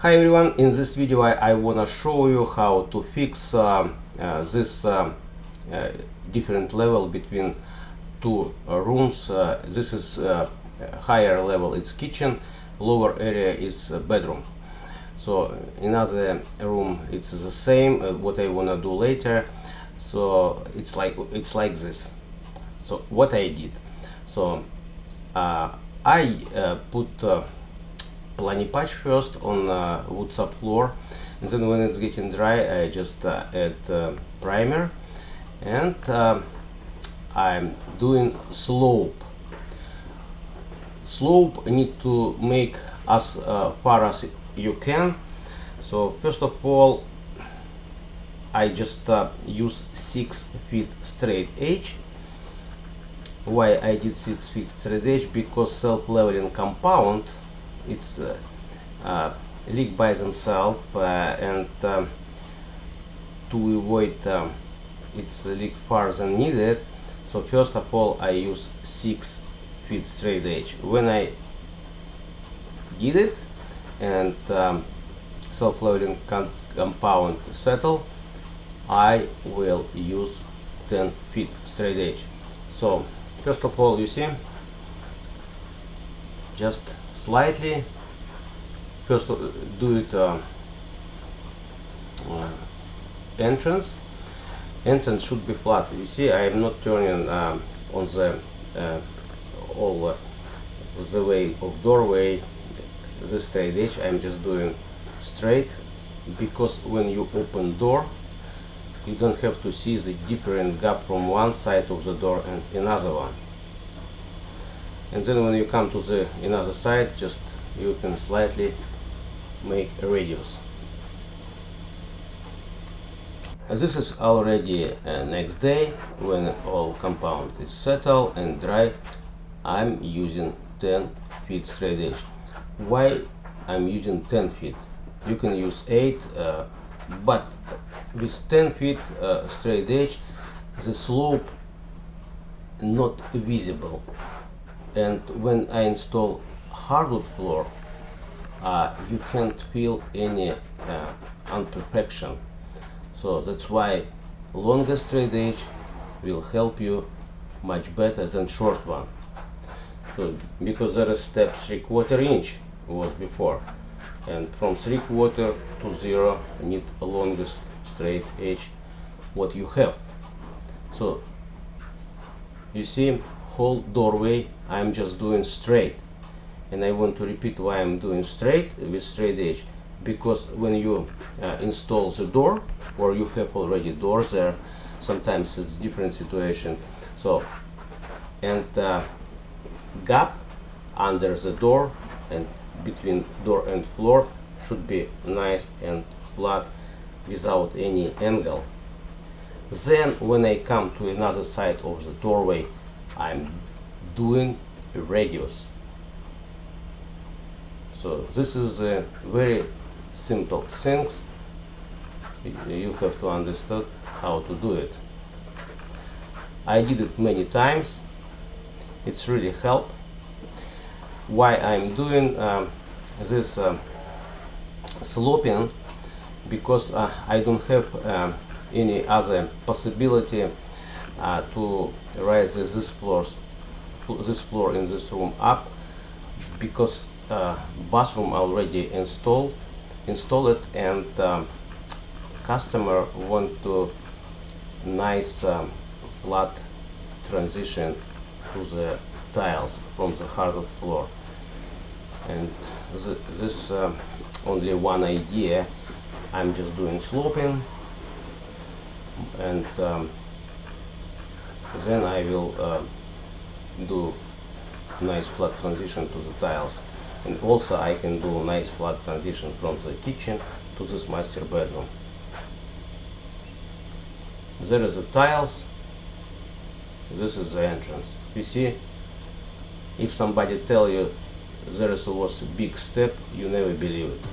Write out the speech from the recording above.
Hi everyone, in this video I wanna show you how to fix this different level between two rooms. This is higher level, it's kitchen, lower area is bedroom. So in other room it's the same, what I wanna do later. So it's like this. So what I did, so I put Planipatch first on wood subfloor, and then when it's getting dry I just add primer, and I'm doing slope need to make as far as you can. So first of all I just use 6 feet straight edge. Why I did 6 feet straight edge? Because self-leveling compound, it's leak by themselves, and to avoid its leak farther than needed, so first of all I use 6 feet straight edge. When I did it and self-leveling compound settle, I will use 10 feet straight edge. So first of all, you see, just slightly first do it entrance should be flat. You see, I am not turning on the all the way of doorway the straight edge. I'm just doing straight, because when you open door you don't have to see the different gap from one side of the door and another one. And then when you come to the another side, just you can slightly make a radius. This is already next day, when all compound is settled and dry. I'm using 10 feet straight edge. Why I'm using 10 feet? You can use 8, but with 10 feet straight edge the slope not visible, and when I install hardwood floor you can't feel any imperfection. So that's why longer straight edge will help you much better than short one. So because there is step 3/4 inch was before, and from 3/4 to 0 you need the longest straight edge what you have. So you see, whole doorway I'm just doing straight, and I want to repeat why I'm doing straight with straight edge, because when you install the door, or you have already doors there, sometimes it's different situation. So and gap under the door and between door and floor should be nice and flat without any angle. Then when I come to another side of the doorway, I'm doing a radius. So this is a very simple things. You have to understand how to do it. I did it many times. It's really help. Why I'm doing this sloping? Because I don't have any other possibility to raise this floor in this room up, because bathroom already installed it, and customer want to nice flat transition to the tiles from the hardwood floor, and this only one idea. I'm just doing sloping, and then I will do nice flat transition to the tiles, and also I can do nice flat transition from the kitchen to this master bedroom. There is the tiles, this is the entrance. You see, if somebody tell you there was a big step, you never believe it.